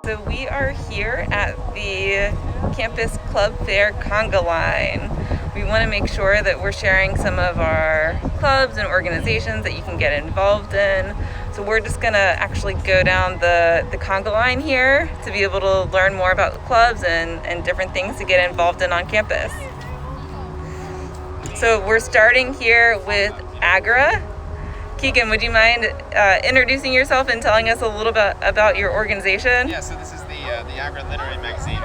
So we are here at the Campus Club Fair conga line. We want to make sure that we're sharing some of our clubs and organizations that you can get involved in. So we're just going to actually go down the conga line here to be able to learn more about the clubs and different things to get involved in on campus. So we're starting here with AGRA. Keegan, would you mind introducing yourself and telling us a little bit about your organization? Yeah, so this is the AGRA literary magazine.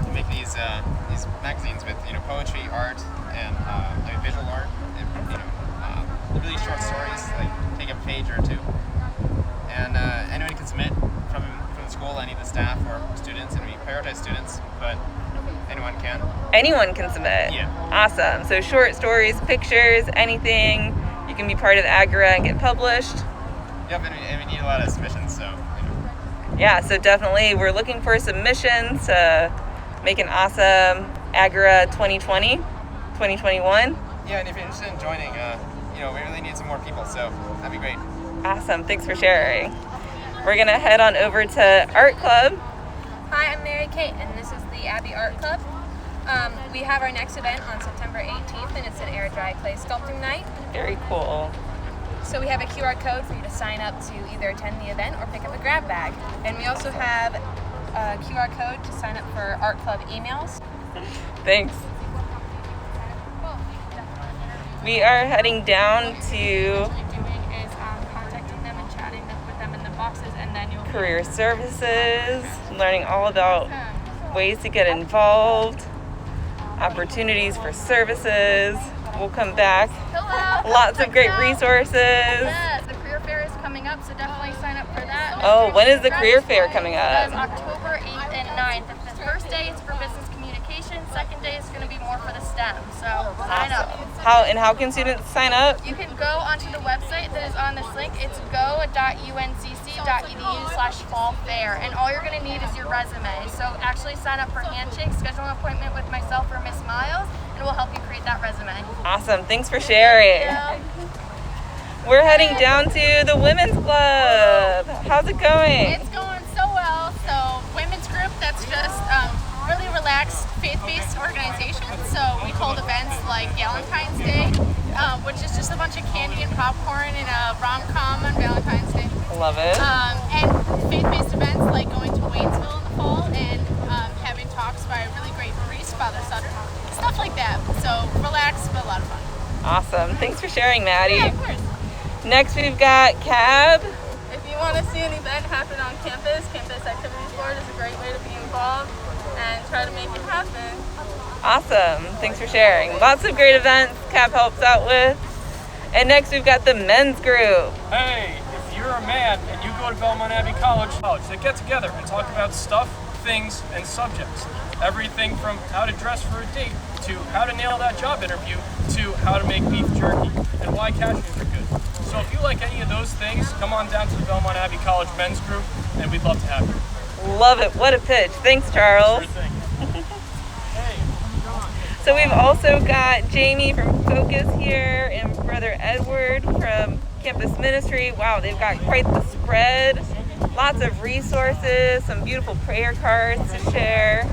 We make these magazines with poetry, art, and visual art. And, really short stories, like take a page or two. And anyone can submit from the school, any of the staff or students, and we prioritize students, but anyone can. Anyone can submit? Yeah. Awesome. So short stories, pictures, anything. You can be part of AGRA and get published. Yep, and we need a lot of submissions, so. Yeah, so definitely we're looking for submissions to make an awesome AGRA 2020, 2021. Yeah, and if you're interested in joining, we really need some more people, so that'd be great. Awesome, thanks for sharing. We're gonna head on over to Art Club. Hi, I'm Mary Kate, and this is the Abbey Art Club. We have our next event on September 18th, and it's an air dry clay sculpting night. Very cool. So we have a QR code for you to sign up to either attend the event or pick up a grab bag. And we also have a QR code to sign up for Art Club emails. Thanks. We are heading down to Contacting them and chatting with them in the boxes, and then you'll career services, learning all about ways to get involved, opportunities for services. We'll come back. Hello. Lots of great resources. Yes, the career fair is coming up, so definitely sign up for that. Oh, when is the career fair coming That's up? October 8th and 9th. The first day is for business communication. Second day is going to be more for the STEM. So sign up. How can students sign up? You can go onto the website that is on this link. It's go.uncc.edu/fall-fair, and all you're going to need is your resume. So actually sign up for Handshake, schedule an appointment with myself or Miss Miles, and we'll help you create that resume. Awesome, thanks for sharing. We're heading down to the Women's Club. How's it going? It's going so well. So women's group, that's just really relaxed, faith-based organization. So we hold events like Valentine's Day, which is just a bunch of candy and popcorn and a rom-com on Valentine's Day. Love it. And faith-based events like going to Waynesville in the fall and having talks by a really great priest, Father Sutter. Stuff like that. So relaxed, but a lot of fun. Awesome. Thanks for sharing, Maddie. Yeah, of course. Next, we've got CAB. If you want to see an event happen on campus, Campus Activities Board is a great way to be involved and try to make it happen. Awesome. Thanks for sharing. Lots of great events CAB helps out with. And next, we've got the men's group. Hey, if you're a man and you go to Belmont Abbey College, they get together and talk about stuff, things, and subjects. Everything from how to dress for a date, to how to nail that job interview, to how to make beef jerky, and why cashews are good. So if you like any of those things, come on down to the Belmont Abbey College men's group, and we'd love to have you. Love it. What a pitch. Thanks, Charles. Sure thing. So we've also got Jamie from Focus here and Brother Edward from Campus Ministry. Wow, they've got quite the spread. Lots of resources, some beautiful prayer cards to share.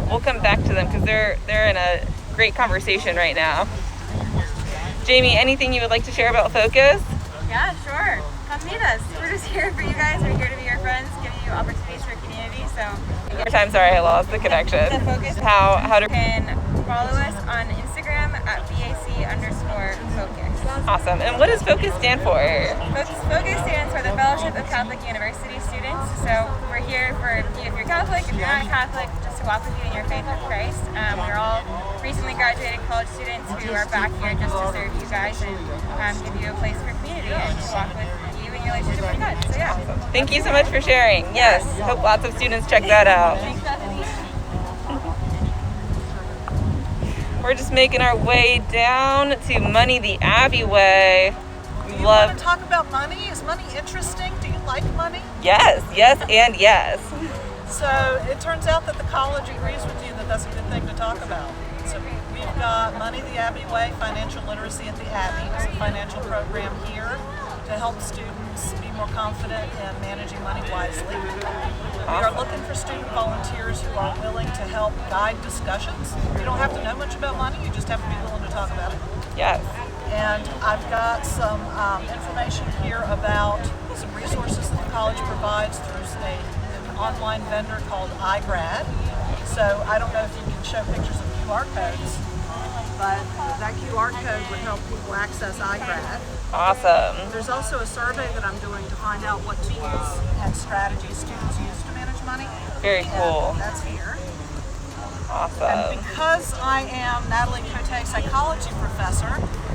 We'll come back to them because they're in a great conversation right now. Jamie, anything you would like to share about Focus? Yeah, sure. Come meet us. We're just here for you guys. We're here to be your friends, giving you opportunities for community. So, Your time, sorry, I lost the connection. The Focus. How to You can follow us on Instagram at BAC_Focus. Awesome. And what does Focus stand for? Focus stands for the Fellowship of Catholic University Students. So we're here for you if you're Catholic, if you're not Catholic, just to walk with you in your faith with Christ. We're all recently graduated college students who are back here just to serve you guys and give you a place for community and to walk with you in your relationship with God. So yeah. Thank you so much for sharing. Yes, hope lots of students check that out. Thanks, Bethany. We're just making our way down to Money the Abbey way. You want to talk about money? Is money interesting? Do you like money? Yes, and yes. So it turns out that the college agrees with you that that's a good thing to talk about. So we've got Money the Abbey Way, Financial Literacy at the Abbey. It's a financial program here to help students be more confident in managing money wisely. student volunteers who are willing to help guide discussions. You don't have to know much about money, you just have to be willing to talk about it. Yes. And I've got some information here about some resources that the college provides through an online vendor called AGRA. So I don't know if you can show pictures of QR codes, but that QR code would help people access AGRA. Awesome. There's also a survey that I'm doing to find out what tools and strategies students use to manage money. Very cool. And that's here. Awesome. And because I am Natalie Cote, psychology professor,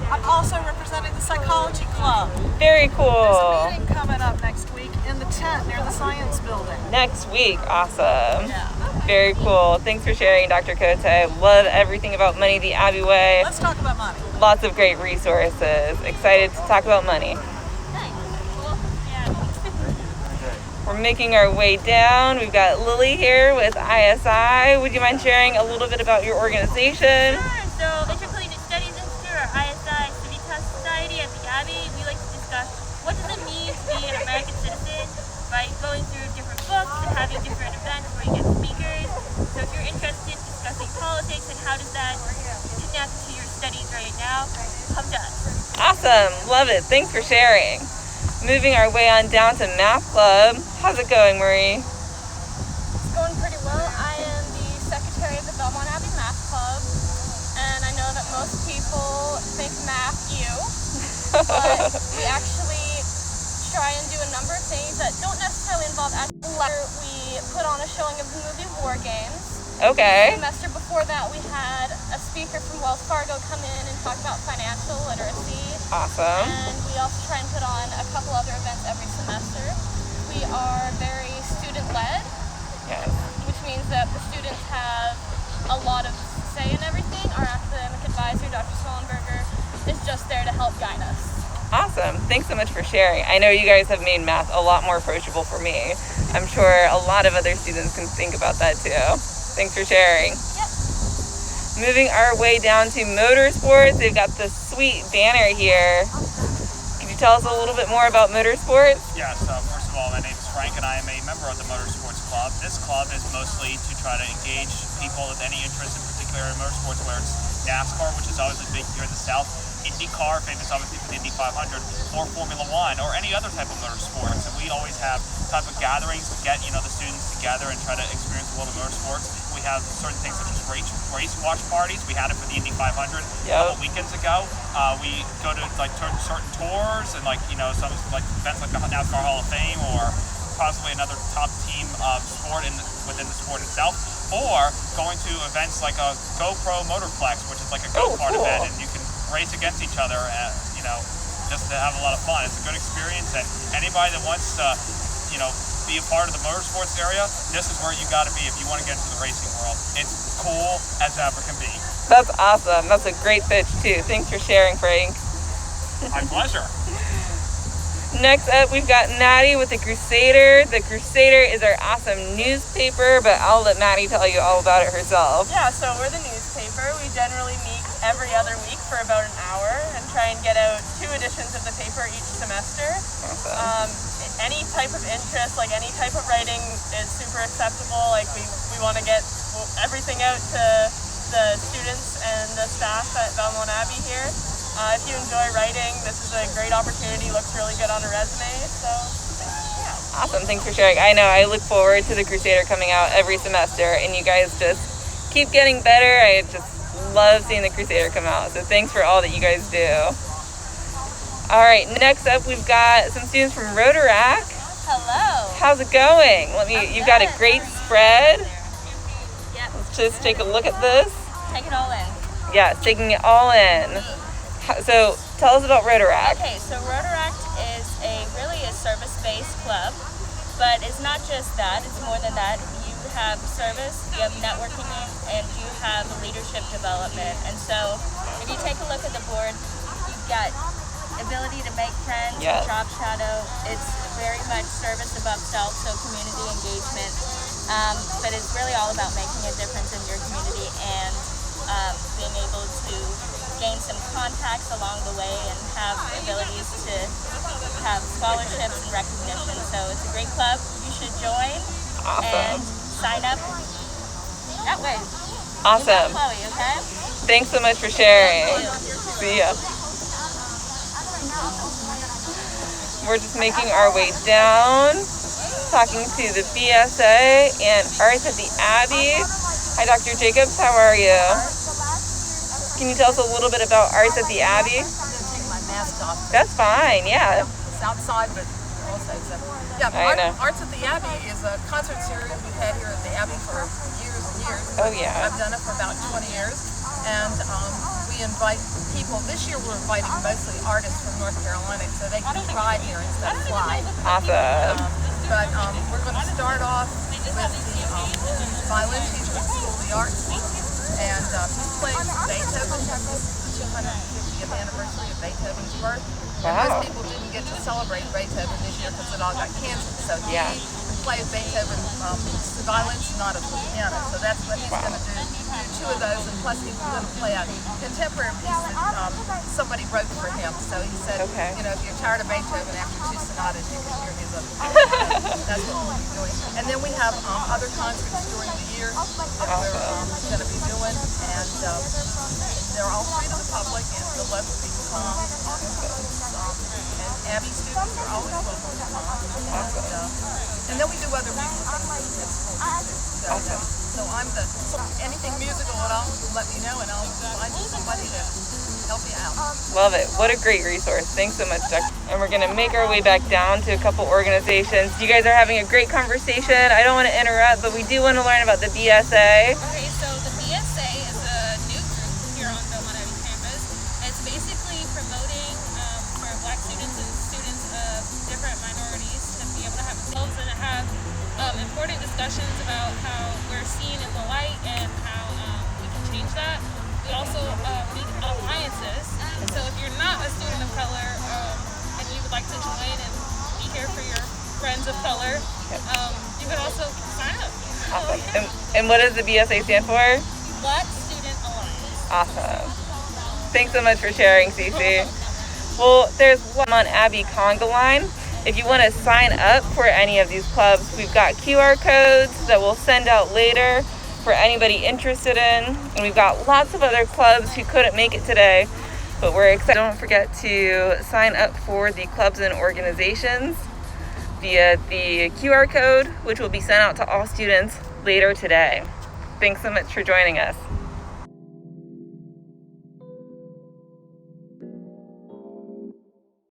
I'm also representing the psychology club. Very There's cool. a meeting coming up next week in the tent near the science building. Next week. Awesome. Yeah. Very cool. Thanks for sharing, Dr. Cote. Love everything about Money the Abbey Way. Let's talk about money. Lots of great resources. Excited to talk about money. We're making our way down. We've got Lily here with ISI. Would you mind sharing a little bit about your organization? Sure. So, Intercollegiate Studies Institute, or ISI, Civitas Society at the Abbey, we like to discuss what does it mean to be an American citizen by going through different books and having different events where you get speakers. So if you're interested in discussing politics and how does that connect to your studies right now, come to us. Awesome. Love it. Thanks for sharing. Moving our way on down to Math Club. How's it going, Marie? It's going pretty well. I am the secretary of the Belmont Abbey Math Club, and I know that most people think math but we actually try and do a number of things that don't necessarily involve actual letter. We put on a showing of the movie War Games. Okay. The semester before that, we had a speaker from Wells Fargo come in and talk about financial literacy. Awesome. And we also try and put on a couple other events every semester. We are very student-led, Yes. which means that the students have a lot of say in everything. Our academic advisor, Dr. Swellenberger, is just there to help guide us. Awesome. Thanks so much for sharing. I know you guys have made math a lot more approachable for me. I'm sure a lot of other students can think about that too. Thanks for sharing. Yep. Moving our way down to Motorsports. They've got this sweet banner here. Can you tell us a little bit more about Motorsports? Yes, first of all, my name is Frank and I am a member of the Motorsports Club. This club is mostly to try to engage people with any interest in particular in motorsports, whether it's NASCAR, which is obviously big here in the South, IndyCar, famous obviously for the Indy 500, or Formula One, or any other type of motorsports. And we always have type of gatherings to get the students together and try to experience the world of motorsports. We have certain things such as race watch parties. We had it for the Indy 500 a couple weekends ago. We go to certain tours and some events like the NASCAR Hall of Fame or possibly another top team sport within the sport itself, or going to events like a GoPro Motorplex, which is like a go-kart event, and you can race against each other, just to have a lot of fun. It's a good experience, and anybody that wants to, be a part of the motorsports area, this is where you got to be if you want to get into the racing world. It's cool as ever can be. That's awesome. That's a great pitch too. Thanks for sharing, Frank. My pleasure. Next up, we've got Maddie with the Crusader. The Crusader is our awesome newspaper, but I'll let Maddie tell you all about it herself. Yeah, so we're the newspaper. We generally meet every other week for about an hour and try and get out 2 editions of the paper each semester. Awesome. Any type of interest, like any type of writing is super acceptable. Like we want to get everything out to the students and the staff at Belmont Abbey here. If you enjoy writing, this is a great opportunity. Looks really good on a resume. So, yeah. Awesome. Thanks for sharing. I know I look forward to the Crusader coming out every semester, and you guys just keep getting better. I just love seeing the Crusader come out. So thanks for all that you guys do. All right. Next up, we've got some students from Rotaract. Hello. How's it going? You've got a great spread. Yep. Let's just take a look at this. Take it all in. Yeah, it's taking it all in. So tell us about Rotaract. Okay, so Rotaract is really a service-based club, but it's not just that, it's more than that. You have service, you have networking, and you have leadership development. And so if you take a look at the board, you've got ability to make friends, job shadow. It's very much service above self, so community engagement. But it's really all about making a difference in your community and being able to gain some contacts along the way and have abilities to have scholarships and recognition. So it's a great club. You should join. Awesome. And sign up that way. Awesome. Chloe, okay? Thanks so much for sharing. See ya. We're just making our way down, talking to the BSA and Arts at the Abbey. Hi, Dr. Jacobs. How are you? Can you tell us a little bit about Arts at the Abbey? I'm going to take my mask off. That's fine, yeah. It's outside, but also so. Yeah, I know. Arts at the Abbey is a concert series we've had here at the Abbey for years and years. Oh, yeah. I've done it for about 20 years. And we invite people. This year we're inviting mostly artists from North Carolina so they can ride here instead of fly. Awesome. But we're going to start off with the violin teacher at School of the Arts. And he plays Beethoven. This is the 250th anniversary of Beethoven's birth. And Wow. most people didn't get to celebrate Beethoven this year because it all got canceled. So he played Beethoven violins, not a piano. So that's what he's going to do. Two of those, and plus he's going to play a contemporary piece that somebody wrote for him. So he said, you know, if you're tired of Beethoven after two sonatas, you can hear his other pieces. That's what we'll be doing. And then we have other concerts during the year that we're going to be doing, and they're all free to the public, and the local people come. And Abbey students are always welcome to come. And then we do other music things at school too. So I'm anything musical at all, let me know and I'll find you somebody to help you out. Love it. What a great resource. Thanks so much, Dr. And we're going to make our way back down to a couple organizations. You guys are having a great conversation. I don't want to interrupt, but we do want to learn about the BSA. Okay, so the BSA is a new group here on Belmont Abbey campus. It's basically promoting for Black students and students of different minorities to be able to have themselves and have important discussions about how we're seen in the light and how we can change that. We also need alliances. So if you're not a student of color and you would like to join and be here for your friends of color, you could also sign up. Awesome. And what does the BSA stand for? Black Student Alliance. Awesome. Thanks so much for sharing, Cece. Well, there's one on Abbey Conga line. If you want to sign up for any of these clubs, we've got QR codes that we'll send out later for anybody interested in. And we've got lots of other clubs who couldn't make it today, but we're excited. Don't forget to sign up for the clubs and organizations via the QR code, which will be sent out to all students later today. Thanks so much for joining us.